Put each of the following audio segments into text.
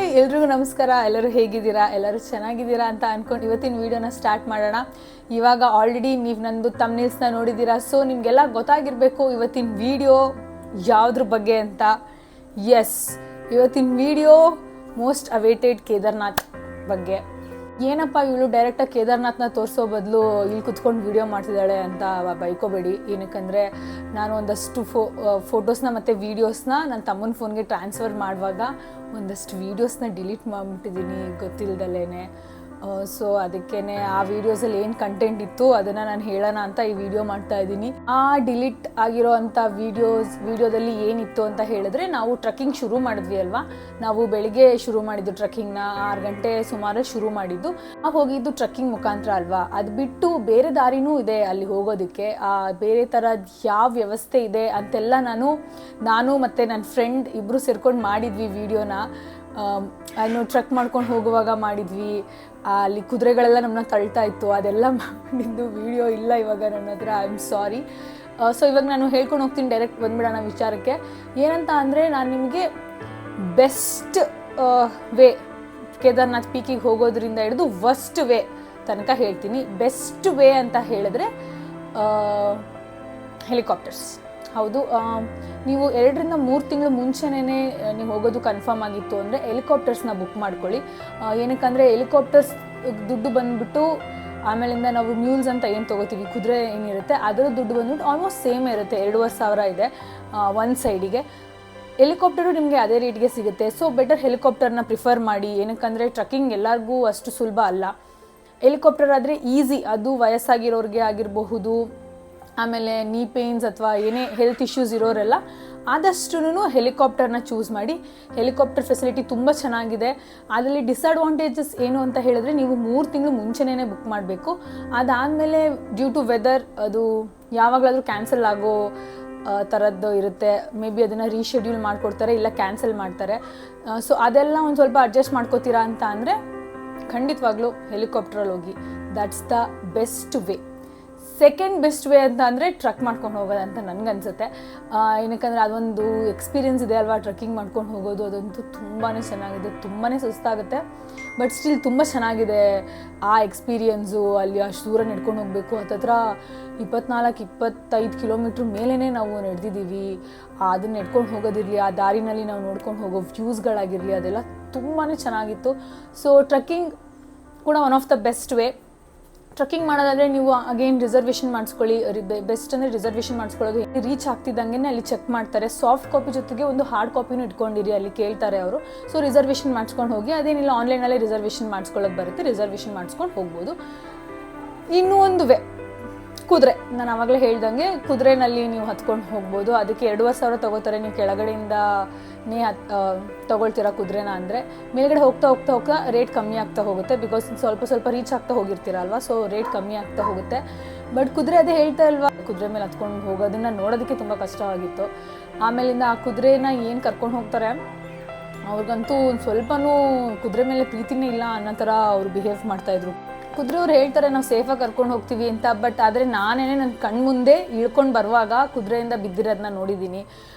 ಎಲ್ರಿಗೂ ನಮಸ್ಕಾರ. ಎಲ್ಲರೂ ಹೇಗಿದ್ದೀರಾ? ಎಲ್ಲರೂ ಚೆನ್ನಾಗಿದ್ದೀರಾ ಅಂತ ಅಂದ್ಕೊಂಡು ಇವತ್ತಿನ ವೀಡಿಯೋನ ಸ್ಟಾರ್ಟ್ ಮಾಡೋಣ. ಇವಾಗ ಆಲ್ರೆಡಿ ನೀವು ನಂದು ಥಂಬ್ನೇಲ್ಸ್ನ ನೋಡಿದ್ದೀರಾ. ಸೊ ನಿಮಗೆಲ್ಲ ಗೊತ್ತಾಗಿರಬೇಕು ಇವತ್ತಿನ ವೀಡಿಯೋ ಯಾವುದ್ರ ಬಗ್ಗೆ ಅಂತ. ಎಸ್, ಇವತ್ತಿನ ವೀಡಿಯೋ ಮೋಸ್ಟ್ ಅವೇಟೆಡ್ ಕೇದಾರ್ನಾಥ್ ಬಗ್ಗೆ. ಏನಪ್ಪ ಇವಳು ಡೈರೆಕ್ಟಾಗಿ ಕೇದಾರ್ನಾಥ್ನ ತೋರಿಸೋ ಬದಲು ಇಲ್ಲಿ ಕುತ್ಕೊಂಡು ವೀಡಿಯೋ ಮಾಡ್ತಿದ್ದಾಳೆ ಅಂತ ಬೈಕೋಬೇಡಿ. ಏನಕ್ಕಂದರೆ ನಾನು ಒಂದಷ್ಟು ಫೋಟೋಸ್ನ ಮತ್ತು ವೀಡಿಯೋಸ್ನ ನನ್ನ ತಮ್ಮನ ಫೋನ್ಗೆ ಟ್ರಾನ್ಸ್ಫರ್ ಮಾಡುವಾಗ ಒಂದಷ್ಟು ವೀಡಿಯೋಸ್ನ ಡಿಲೀಟ್ ಮಾಡಿಬಿಟ್ಟಿದ್ದೀನಿ ಗೊತ್ತಿಲ್ಲದಲ್ಲೇ. ಸೊ ಅದಕ್ಕೇ ಆ ವೀಡಿಯೋಸಲ್ಲಿ ಏನು ಕಂಟೆಂಟ್ ಇತ್ತು ಅದನ್ನು ನಾನು ಹೇಳೋಣ ಅಂತ ಈ ವಿಡಿಯೋ ಮಾಡ್ತಾ ಇದ್ದೀನಿ. ಆ ಡಿಲೀಟ್ ಆಗಿರೋ ಅಂಥ ವೀಡಿಯೋದಲ್ಲಿ ಏನಿತ್ತು ಅಂತ ಹೇಳಿದ್ರೆ, ನಾವು ಟ್ರಕ್ಕಿಂಗ್ ಶುರು ಮಾಡಿದ್ವಿ ಅಲ್ವಾ. ನಾವು ಬೆಳಿಗ್ಗೆ ಶುರು ಮಾಡಿದ್ದು ಟ್ರಕ್ಕಿಂಗ್ನ 6 ಗಂಟೆ ಸುಮಾರು ಶುರು ಮಾಡಿದ್ದು. ಹೋಗಿದ್ದು ಟ್ರಕ್ಕಿಂಗ್ ಮುಖಾಂತರ ಅಲ್ವಾ. ಅದು ಬಿಟ್ಟು ಬೇರೆ ದಾರಿನೂ ಇದೆ ಅಲ್ಲಿ ಹೋಗೋದಕ್ಕೆ. ಬೇರೆ ಥರದ ಯಾವ ವ್ಯವಸ್ಥೆ ಇದೆ ಅಂತೆಲ್ಲ ನಾನು ಮತ್ತು ನನ್ನ ಫ್ರೆಂಡ್ ಇಬ್ಬರು ಸೇರ್ಕೊಂಡು ಮಾಡಿದ್ವಿ ವೀಡಿಯೋನ. ಅನ್ನು ಟ್ರಕ್ ಮಾಡ್ಕೊಂಡು ಹೋಗುವಾಗ ಮಾಡಿದ್ವಿ. ಅಲ್ಲಿ ಕುದುರೆಗಳೆಲ್ಲ ನಮ್ಮನ್ನ ತಳ್ತಾ ಇತ್ತು. ಅದೆಲ್ಲ ಮಾಡಿದ್ದು ವೀಡಿಯೋ ಇಲ್ಲ ಇವಾಗ ನನ್ನ ಹತ್ರ. I am sorry. ಸೊ ಇವಾಗ ನಾನು ಹೇಳ್ಕೊಂಡು ಹೋಗ್ತೀನಿ, ಡೈರೆಕ್ಟ್ ಬಂದ್ಬಿಡೋಣ ವಿಚಾರಕ್ಕೆ. ಏನಂತ ಅಂದರೆ, ನಾನು ನಿಮಗೆ ಬೆಸ್ಟ್ ವೇ ಕೇದಾರ್ನಾಥ್ ಪೀಕಿಗೆ ಹೋಗೋದ್ರಿಂದ ಹಿಡಿದು ವರ್ಸ್ಟ್ ವೇ ತನಕ ಹೇಳ್ತೀನಿ. ಬೆಸ್ಟ್ ವೇ ಅಂತ ಹೇಳಿದ್ರೆ ಹೆಲಿಕಾಪ್ಟರ್ಸ್. ಹೌದು, ನೀವು 2-3 ತಿಂಗಳು ಮುಂಚೆನೇ ನೀವು ಹೋಗೋದು ಕನ್ಫರ್ಮ್ ಆಗಿತ್ತು ಅಂದರೆ ಹೆಲಿಕಾಪ್ಟರ್ಸ್ನ ಬುಕ್ ಮಾಡ್ಕೊಳ್ಳಿ. ಏನಕ್ಕಂದರೆ ಹೆಲಿಕಾಪ್ಟರ್ಸ್ ದುಡ್ಡು ಬಂದುಬಿಟ್ಟು ಆಮೇಲಿಂದ ನಾವು ಮ್ಯೂಲ್ಸ್ ಅಂತ ಏನು ತೊಗೋತೀವಿ, ಕುದುರೆ ಏನಿರುತ್ತೆ ಅದರ ದುಡ್ಡು ಬಂದ್ಬಿಟ್ಟು ಆಲ್ಮೋಸ್ಟ್ ಸೇಮ್ ಇರುತ್ತೆ. 2,500 ಇದೆ ಒಂದು ಸೈಡಿಗೆ. ಹೆಲಿಕಾಪ್ಟರು ನಿಮಗೆ ಅದೇ ರೇಟ್ಗೆ ಸಿಗುತ್ತೆ. ಸೊ ಬೆಟರ್ ಹೆಲಿಕಾಪ್ಟರ್ನ ಪ್ರಿಫರ್ ಮಾಡಿ. ಏನಕ್ಕಂದರೆ ಟ್ರಕ್ಕಿಂಗ್ ಎಲ್ಲರಿಗೂ ಅಷ್ಟು ಸುಲಭ ಅಲ್ಲ. ಹೆಲಿಕಾಪ್ಟರ್ ಆದರೆ ಈಸಿ. ಅದು ವಯಸ್ಸಾಗಿರೋರಿಗೆ ಆಗಿರಬಹುದು, ಆಮೇಲೆ ನೀ ಪೇನ್ಸ್ ಅಥವಾ ಏನೇ ಹೆಲ್ತ್ ಇಶ್ಯೂಸ್ ಇರೋರೆಲ್ಲ ಆದಷ್ಟು ಹೆಲಿಕಾಪ್ಟರ್ನ ಚೂಸ್ ಮಾಡಿ. ಹೆಲಿಕಾಪ್ಟರ್ ಫೆಸಿಲಿಟಿ ತುಂಬ ಚೆನ್ನಾಗಿದೆ. ಅದರಲ್ಲಿ ಡಿಸ್ಅಡ್ವಾಂಟೇಜಸ್ ಏನು ಅಂತ ಹೇಳಿದ್ರೆ, ನೀವು 3 ತಿಂಗಳು ಮುಂಚೆನೇ ಬುಕ್ ಮಾಡಬೇಕು. ಅದಾದಮೇಲೆ ಡ್ಯೂ ಟು ವೆದರ್ ಅದು ಯಾವಾಗಲಾದರೂ ಕ್ಯಾನ್ಸಲ್ ಆಗೋ ಥರದ್ದು ಇರುತ್ತೆ. ಮೇ ಬಿ ಅದನ್ನು ರೀಶೆಡ್ಯೂಲ್ ಮಾಡಿಕೊಡ್ತಾರೆ, ಇಲ್ಲ ಕ್ಯಾನ್ಸಲ್ ಮಾಡ್ತಾರೆ. ಸೊ ಅದೆಲ್ಲ ಒಂದು ಸ್ವಲ್ಪ ಅಡ್ಜಸ್ಟ್ ಮಾಡ್ಕೋತೀರಾ ಅಂತ ಅಂದರೆ ಖಂಡಿತವಾಗ್ಲೂ ಹೆಲಿಕಾಪ್ಟ್ರಲ್ಲಿ ಹೋಗಿ. That's the best way. Second best way ಅಂತ ಅಂದರೆ ಟ್ರಕ್ ಮಾಡ್ಕೊಂಡು ಹೋಗೋದಂತ ನನಗನ್ಸುತ್ತೆ. ಏನಕ್ಕಂದರೆ ಅದೊಂದು ಎಕ್ಸ್ಪೀರಿಯೆನ್ಸ್ ಇದೆ ಅಲ್ವಾ, ಟ್ರಕ್ಕಿಂಗ್ ಮಾಡ್ಕೊಂಡು ಹೋಗೋದು. ಅದಂತೂ ತುಂಬಾ ಚೆನ್ನಾಗಿದೆ. ತುಂಬಾ ಸುಸ್ತಾಗುತ್ತೆ, ಬಟ್ ಸ್ಟಿಲ್ ತುಂಬ ಚೆನ್ನಾಗಿದೆ ಆ ಎಕ್ಸ್ಪೀರಿಯೆನ್ಸು. ಅಲ್ಲಿ ಅಷ್ಟು ದೂರ ನಡ್ಕೊಂಡು ಹೋಗಬೇಕು. ಹತ್ತತ್ರ 24-25 ಕಿಲೋಮೀಟ್ರ್ ಮೇಲೇ ನಾವು ನಡೆದಿದ್ದೀವಿ. ಅದನ್ನ ನಡ್ಕೊಂಡು ಹೋಗೋದಿರಲಿ, ಆ ದಾರಿನಲ್ಲಿ ನಾವು ನೋಡ್ಕೊಂಡು ಹೋಗೋ ವ್ಯೂಸ್ಗಳಾಗಿರಲಿ, ಅದೆಲ್ಲ ತುಂಬಾ ಚೆನ್ನಾಗಿತ್ತು. ಸೊ ಟ್ರಕ್ಕಿಂಗ್ ಕೂಡ one of the best way. Trekking ಮಾಡೋದಾದರೆ ನೀವು ಅಗೇನ್ ರಿಸರ್ವೇಷನ್ ಮಾಡಿಸ್ಕೊಳ್ಳಿ. ಬೆಸ್ಟ್ ಅಂದರೆ ರಿಸರ್ವೇಷನ್ ಮಾಡಿಸ್ಕೊಳ್ಳೋದು. ರೀಚ್ ಆಗ್ತಿದ್ದಂಗೆ ಅಲ್ಲಿ ಚೆಕ್ ಮಾಡ್ತಾರೆ. ಸಾಫ್ಟ್ ಕಾಪಿ ಜೊತೆಗೆ ಒಂದು ಹಾರ್ಡ್ ಕಾಪಿನೂ ಇಟ್ಕೊಂಡಿರಿ, ಅಲ್ಲಿ ಕೇಳ್ತಾರೆ ಅವರು. ಸೊ ರಿಸರ್ವೇಷನ್ ಮಾಡಿಸ್ಕೊಂಡು ಹೋಗಿ. ಅದೇನಿಲ್ಲ, ಆನ್ಲೈನಲ್ಲೇ ರಿಸರ್ವೇಷನ್ ಮಾಡಿಸ್ಕೊಳ್ಳೋದು ಬರುತ್ತೆ. ರಿಸರ್ವೇಷನ್ ಮಾಡಿಸ್ಕೊಂಡು ಹೋಗ್ಬೋದು. ಇನ್ನೂ ಒಂದು ವೇ ಕುದುರೆ. ನಾನು ಆವಾಗಲೇ ಹೇಳ್ದಂಗೆ ಕುದುರೆನಲ್ಲಿ ನೀವು ಹತ್ಕೊಂಡು ಹೋಗ್ಬೋದು. ಅದಕ್ಕೆ 2,500 ತೊಗೋತಾರೆ. ನೀವು ಕೆಳಗಡೆಯಿಂದನೇ ತೊಗೊಳ್ತೀರಾ ಕುದುರೆನ ಅಂದರೆ. ಮೇಲ್ಗಡೆ ಹೋಗ್ತಾ ರೇಟ್ ಕಮ್ಮಿ ಆಗ್ತಾ ಹೋಗುತ್ತೆ. ಬಿಕಾಸ್ ಸ್ವಲ್ಪ ರೀಚ್ ಆಗ್ತಾ ಹೋಗಿರ್ತೀರ ಅಲ್ವಾ. ಸೊ ರೇಟ್ ಕಮ್ಮಿ ಆಗ್ತಾ ಹೋಗುತ್ತೆ. ಬಟ್ ಕುದುರೆ ಅದೇ ಹೇಳ್ತಾ ಇಲ್ವಾ, ಕುದುರೆ ಮೇಲೆ ಹತ್ಕೊಂಡು ಹೋಗೋದನ್ನು ನೋಡೋದಕ್ಕೆ ತುಂಬ ಕಷ್ಟವಾಗಿತ್ತು. ಆಮೇಲಿಂದ ಆ ಕುದುರೆನ ಏನು ಕರ್ಕೊಂಡು ಹೋಗ್ತಾರೆ, ಅವ್ರಿಗಂತೂ ಒಂದು ಸ್ವಲ್ಪನೂ ಕುದುರೆ ಮೇಲೆ ಪ್ರೀತಿನೇ ಇಲ್ಲ ಅನ್ನೋ ಥರ ಅವರು ಬಿಹೇವ್ ಮಾಡ್ತಾಯಿದ್ರು. ಕುದುರೆಯವ್ರು ಹೇಳ್ತಾರೆ ನಾವು ಸೇಫಾಗಿ ಕರ್ಕೊಂಡು ಹೋಗ್ತೀವಿ ಅಂತ. ಬಟ್ ಆದರೆ ನಾನೇ ನನ್ನ ಕಣ್ಮುಂದೆ ಇಳ್ಕೊಂಡು ಬರುವಾಗ ಕುದುರೆಯಿಂದ ಬಿದ್ದಿರೋದನ್ನ ನೋಡಿದ್ದೀನಿ.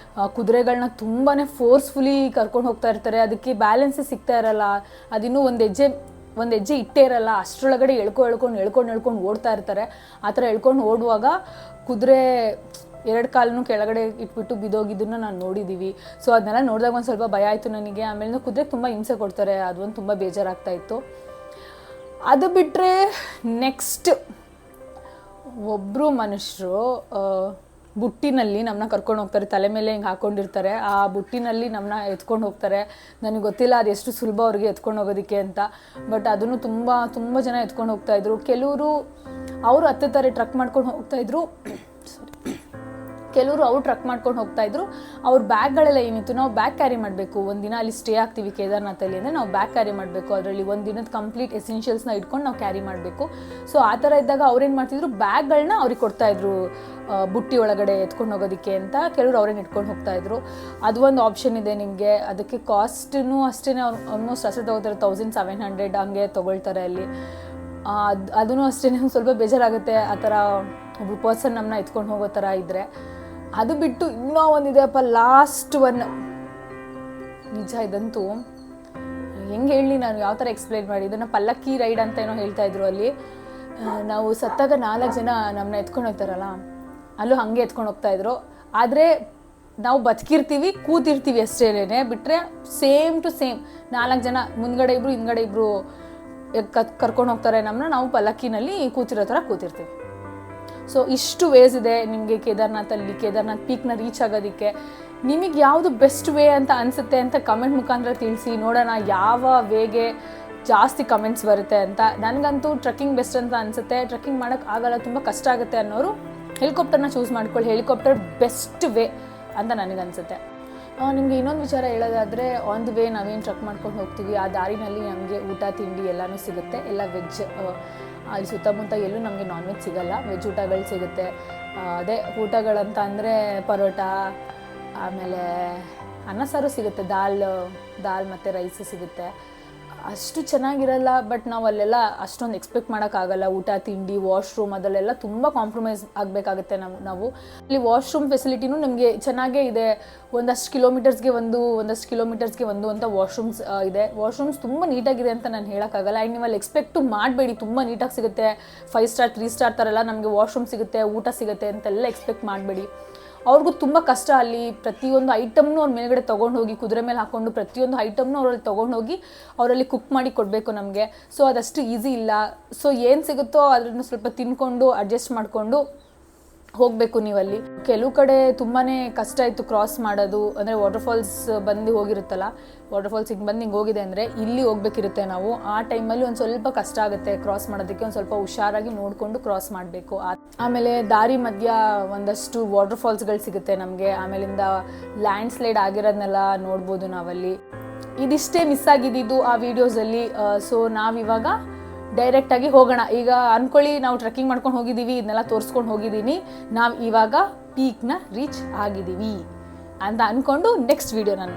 ಕುದುರೆಗಳನ್ನ ತುಂಬಾ ಫೋರ್ಸ್ಫುಲಿ ಕರ್ಕೊಂಡು ಹೋಗ್ತಾ ಇರ್ತಾರೆ. ಅದಕ್ಕೆ ಬ್ಯಾಲೆನ್ಸೇ ಸಿಗ್ತಾ ಇರಲ್ಲ. ಅದಿನ್ನೂ ಒಂದು ಹೆಜ್ಜೆ ಇಟ್ಟೇ ಇರಲ್ಲ. ಅಷ್ಟರೊಳಗಡೆ ಎಳ್ಕೊಂಡು ಓಡ್ತಾ ಇರ್ತಾರೆ. ಆ ಥರ ಎಳ್ಕೊಂಡು ಓಡುವಾಗ ಕುದುರೆ 2 ಕಾಲನ್ನು ಕೆಳಗಡೆ ಇಟ್ಬಿಟ್ಟು ಬಿದ್ದೋಗಿದ್ದನ್ನು ನಾನು ನೋಡಿದ್ದೀವಿ. ಸೊ ಅದನ್ನೆಲ್ಲ ನೋಡಿದಾಗ ಒಂದು ಸ್ವಲ್ಪ ಭಯ ಆಯಿತು ನನಗೆ. ಆಮೇಲೆ ಕುದುರೆಗೆ ತುಂಬ ಹಿಂಸೆ ಕೊಡ್ತಾರೆ. ಅದೊಂದು ತುಂಬ ಬೇಜಾರಾಗ್ತಾ ಇತ್ತು. ಅದು ಬಿಟ್ಟರೆ ನೆಕ್ಸ್ಟ್ ಒಬ್ಬರು ಮನುಷ್ಯರು ಬುಟ್ಟಿನಲ್ಲಿ ನಮ್ಮನ್ನ ಕರ್ಕೊಂಡು ಹೋಗ್ತಾರೆ. ತಲೆ ಮೇಲೆ ಹಿಂಗೆ ಹಾಕ್ಕೊಂಡಿರ್ತಾರೆ. ಆ ಬುಟ್ಟಿನಲ್ಲಿ ನಮ್ಮನ್ನ ಎತ್ಕೊಂಡು ಹೋಗ್ತಾರೆ. ನನಗೆ ಗೊತ್ತಿಲ್ಲ ಅದು ಎಷ್ಟು ಸುಲಭ ಅವ್ರಿಗೆ ಎತ್ಕೊಂಡು ಹೋಗೋದಕ್ಕೆ ಅಂತ. ಬಟ್ ಅದನ್ನು ತುಂಬ ಜನ ಎತ್ಕೊಂಡು ಹೋಗ್ತಾಯಿದ್ರು. ಕೆಲವರು ಅವರು ಹತ್ತುತ್ತಾರೆ, ಟ್ರಕ್ ಮಾಡ್ಕೊಂಡು ಹೋಗ್ತಾಯಿದ್ರು. ಕೆಲವರು ಅವ್ರು ಟ್ರಕ್ ಮಾಡ್ಕೊಂಡು ಹೋಗ್ತಾಯಿದ್ರು. ಅವ್ರ ಬ್ಯಾಗ್ಗಳೆಲ್ಲ ಏನಿತ್ತು, ನಾವು ಬ್ಯಾಗ್ ಕ್ಯಾರಿ ಮಾಡಬೇಕು. ಒಂದಿನ ಅಲ್ಲಿ ಸ್ಟೇ ಆಗ್ತೀವಿ ಕೇದಾರ್ನಾಥಲ್ಲಿ ಅಂದರೆ ನಾವು ಬ್ಯಾಗ್ ಕ್ಯಾರಿ ಮಾಡಬೇಕು. ಅದರಲ್ಲಿ ಒಂದು ದಿನದ ಕಂಪ್ಲೀಟ್ ಎಸೆನ್ಷಿಯಲ್ಸ್ನ ಇಟ್ಕೊಂಡು ನಾವು ಕ್ಯಾರಿ ಮಾಡಬೇಕು. ಸೊ ಆ ಥರ ಇದ್ದಾಗ ಅವ್ರೇನು ಮಾಡ್ತಿದ್ರು, ಬ್ಯಾಗ್ಗಳನ್ನ ಅವ್ರಿಗೆ ಕೊಡ್ತಾಯಿದ್ರು ಬುಟ್ಟಿ ಒಳಗಡೆ ಎತ್ಕೊಂಡು ಹೋಗೋದಕ್ಕೆ ಅಂತ. ಕೆಲವರು ಅವ್ರೇನು ಇಟ್ಕೊಂಡು ಹೋಗ್ತಾಯಿದ್ರು. ಅದು ಒಂದು ಆಪ್ಷನ್ ಇದೆ ನಿಮಗೆ. ಅದಕ್ಕೆ ಕಾಸ್ಟೂ ಅಷ್ಟೇ. ಅವ್ರು ಆಲ್ಮೋಸ್ಟ್ ಅಷ್ಟೇ ತೊಗೋತಾರೆ, 1,700 ಹಂಗೆ ತೊಗೊಳ್ತಾರೆ ಅಲ್ಲಿ. ಅದೂ ಅಷ್ಟೇ. ಸ್ವಲ್ಪ ಬೇಜಾರಾಗುತ್ತೆ ಆ ಥರ ಒಬ್ಬರು ಪರ್ಸನ್ ನಮ್ಮನ್ನ ಎತ್ಕೊಂಡು ಹೋಗೋ ಥರ ಇದ್ದರೆ. ಅದು ಬಿಟ್ಟು ಇನ್ನೂ ಒಂದಿದೆಯಪ್ಪ, ಲಾಸ್ಟ್ ಒನ್. ನಿಜ ಇದಂತೂ ಹೆಂಗೆ ಹೇಳಿ ನಾನು ಯಾವ ಥರ ಎಕ್ಸ್ಪ್ಲೈನ್ ಮಾಡಿ, ಇದನ್ನು ಪಲ್ಲಕ್ಕಿ ರೈಡ್ ಅಂತ ಏನೋ ಹೇಳ್ತಾ ಇದ್ರು ಅಲ್ಲಿ. ನಾವು ಸತ್ತಾಗ 4 ಜನ ನಮ್ಮನ್ನ ಎತ್ಕೊಂಡು ಹೋಗ್ತಾರಲ್ಲ, ಅಲ್ಲೂ ಹಾಗೆ ಎತ್ಕೊಂಡು ಹೋಗ್ತಾಯಿದ್ರು. ಆದರೆ ನಾವು ಬದುಕಿರ್ತೀವಿ, ಕೂತಿರ್ತೀವಿ ಅಷ್ಟೇನೆ, ಬಿಟ್ಟರೆ ಸೇಮ್ ಟು ಸೇಮ್ 4 ಜನ ಮುಂದ್ಗಡೆ ಇಬ್ಬರು ಹಿಂದ್ಗಡೆ ಇಬ್ಬರು ಕರ್ಕೊಂಡು ಹೋಗ್ತಾರೆ ನಮ್ಮನ್ನ, ನಾವು ಪಲ್ಲಕ್ಕಿನಲ್ಲಿ ಕೂತಿರೋ ಥರ ಕೂತಿರ್ತೀವಿ. ಸೊ ಇಷ್ಟು ವೇಸ್ ಇದೆ ನಿಮಗೆ ಕೇದಾರ್ನಾಥ್ ಪೀಕ್ನ ರೀಚ್ ಆಗೋದಕ್ಕೆ. ನಿಮಗೆ ಯಾವುದು ಬೆಸ್ಟ್ ವೇ ಅಂತ ಅನಿಸುತ್ತೆ ಅಂತ ಕಮೆಂಟ್ ಮುಖಾಂತರ ತಿಳಿಸಿ, ನೋಡೋಣ ಯಾವ ವೇಗೆ ಜಾಸ್ತಿ ಕಮೆಂಟ್ಸ್ ಬರುತ್ತೆ ಅಂತ. ನನಗಂತೂ ಟ್ರೆಕ್ಕಿಂಗ್ ಬೆಸ್ಟ್ ಅಂತ ಅನಿಸುತ್ತೆ. ಟ್ರೆಕ್ಕಿಂಗ್ ಮಾಡೋಕ್ಕೆ ಆಗಲ್ಲ, ತುಂಬ ಕಷ್ಟ ಆಗುತ್ತೆ ಅನ್ನೋರು ಹೆಲಿಕಾಪ್ಟರ್ನ ಚೂಸ್ ಮಾಡ್ಕೊಳ್ಳಿ. ಹೆಲಿಕಾಪ್ಟರ್ ಬೆಸ್ಟ್ ವೇ ಅಂತ ನನಗನ್ಸುತ್ತೆ. ನಿಮಗೆ ಇನ್ನೊಂದು ವಿಚಾರ ಹೇಳೋದಾದರೆ, ಆನ್ ದಿ ವೇ ನಾವೇನು ಟ್ರೆಕ್ ಮಾಡ್ಕೊಂಡು ಹೋಗ್ತೀವಿ ಆ ದಾರಿನಲ್ಲಿ ನಮಗೆ ಊಟ ತಿಂಡಿ ಎಲ್ಲನೂ ಸಿಗುತ್ತೆ, ಎಲ್ಲ ವೆಜ್. ಅಲ್ಲಿ ಸುತ್ತಮುತ್ತ ಎಲ್ಲೂ ನಮಗೆ ನಾನ್ ವೆಜ್ ಸಿಗೋಲ್ಲ, ವೆಜ್ ಊಟಗಳು ಸಿಗುತ್ತೆ. ಅದೇ ಊಟಗಳಂತ ಅಂದರೆ ಪರೋಟ, ಆಮೇಲೆ ಅನ್ನ ಸಾರು ಸಿಗುತ್ತೆ, ದಾಲ್ ಮತ್ತು ರೈಸ್ ಸಿಗುತ್ತೆ. ಅಷ್ಟು ಚೆನ್ನಾಗಿರಲ್ಲ, ಬಟ್ ನಾವು ಅಲ್ಲೆಲ್ಲ ಅಷ್ಟೊಂದು ಎಕ್ಸ್ಪೆಕ್ಟ್ ಮಾಡೋಕ್ಕಾಗಲ್ಲ. ಊಟ ತಿಂಡಿ ವಾಶ್ರೂಮ್ ಅದಲ್ಲೆಲ್ಲ ತುಂಬ ಕಾಂಪ್ರಮೈಸ್ ಆಗಬೇಕಾಗುತ್ತೆ. ನಾವು ಇಲ್ಲಿ ವಾಶ್ರೂಮ್ ಫೆಸಿಲಿಟಿನೂ ನಮಗೆ ಚೆನ್ನಾಗೇ ಇದೆ. ಒಂದಷ್ಟು ಕಿಲೋಮೀಟರ್ಸ್ಗೆ ಒಂದು ಅಂತ ವಾಶ್ರೂಮ್ಸ್ ಇದೆ. ವಾಶ್ರೂಮ್ಸ್ ತುಂಬ ನೀಟಾಗಿದೆ ಅಂತ ನಾನು ಹೇಳೋಕ್ಕಾಗಲ್ಲ. ಆ್ಯಂಡ್ ನೀವು ಅಲ್ಲಿ ಎಕ್ಸ್ಪೆಕ್ಟು ಮಾಡಬೇಡಿ ತುಂಬ ನೀಟಾಗಿ ಸಿಗುತ್ತೆ, 5 ಸ್ಟಾರ್ 3 ಸ್ಟಾರ್ ಥರ ಎಲ್ಲ ನಮಗೆ ವಾಶ್ರೂಮ್ ಸಿಗುತ್ತೆ, ಊಟ ಸಿಗುತ್ತೆ ಅಂತೆಲ್ಲ ಎಕ್ಸ್ಪೆಕ್ಟ್ ಮಾಡಬೇಡಿ. ಅವ್ರಿಗೂ ತುಂಬ ಕಷ್ಟ. ಅಲ್ಲಿ ಪ್ರತಿಯೊಂದು ಐಟಮ್ನು ಅವ್ರ ಮೇಲ್ಗಡೆ ತೊಗೊಂಡೋಗಿ ಕುದುರೆ ಮೇಲೆ ಹಾಕ್ಕೊಂಡು ಪ್ರತಿಯೊಂದು ಐಟಮ್ನು ಅವರಲ್ಲಿ ತೊಗೊಂಡೋಗಿ ಅವರಲ್ಲಿ ಕುಕ್ ಮಾಡಿ ಕೊಡಬೇಕು ನಮಗೆ. ಸೊ ಅದಷ್ಟು ಈಸಿ ಇಲ್ಲ. ಸೊ ಏನು ಸಿಗುತ್ತೋ ಅದನ್ನು ಸ್ವಲ್ಪ ತಿನ್ಕೊಂಡು ಅಡ್ಜಸ್ಟ್ ಮಾಡಿಕೊಂಡು ಹೋಗಬೇಕು ನೀವಲ್ಲಿ. ಕೆಲವು ಕಡೆ ತುಂಬಾ ಕಷ್ಟ ಇತ್ತು ಕ್ರಾಸ್ ಮಾಡೋದು, ಅಂದರೆ ವಾಟರ್ಫಾಲ್ಸ್ ಬಂದು ಹೋಗಿರುತ್ತಲ್ಲ, ವಾಟರ್ಫಾಲ್ಸ್ ಹಿಂಗೆ ಹೋಗಿದೆ ಅಂದರೆ ಇಲ್ಲಿ ಹೋಗ್ಬೇಕಿರುತ್ತೆ ನಾವು. ಆ ಟೈಮಲ್ಲಿ ಒಂದು ಸ್ವಲ್ಪ ಕಷ್ಟ ಆಗುತ್ತೆ ಕ್ರಾಸ್ ಮಾಡೋದಕ್ಕೆ, ಒಂದು ಸ್ವಲ್ಪ ಹುಷಾರಾಗಿ ನೋಡಿಕೊಂಡು ಕ್ರಾಸ್ ಮಾಡಬೇಕು. ಆಮೇಲೆ ದಾರಿ ಮಧ್ಯ ಒಂದಷ್ಟು ವಾಟರ್ಫಾಲ್ಸ್ಗಳು ಸಿಗುತ್ತೆ ನಮಗೆ. ಆಮೇಲಿಂದ ಲ್ಯಾಂಡ್ ಸ್ಲೈಡ್ ಆಗಿರೋದನ್ನೆಲ್ಲ ನೋಡ್ಬೋದು ನಾವಲ್ಲಿ. ಇದಿಷ್ಟೇ ಮಿಸ್ ಆಗಿದ್ದು ಆ ವಿಡಿಯೋಸಲ್ಲಿ. ಸೊ ನಾವಿವಾಗ ಡೈರೆಕ್ಟಾಗಿ ಹೋಗೋಣ. ಈಗ ಅಂದ್ಕೊಳ್ಳಿ ನಾವು ಟ್ರೆಕ್ಕಿಂಗ್ ಮಾಡ್ಕೊಂಡು ಹೋಗಿದ್ದೀವಿ, ಇದನ್ನೆಲ್ಲ ತೋರಿಸ್ಕೊಂಡು ಹೋಗಿದ್ದೀನಿ, ನಾವು ಇವಾಗ ಪೀಕ್ನ ರೀಚ್ ಆಗಿದ್ದೀವಿ ಅಂತ ಅಂದ್ಕೊಂಡು ನೆಕ್ಸ್ಟ್ ವಿಡಿಯೋ ನಾನು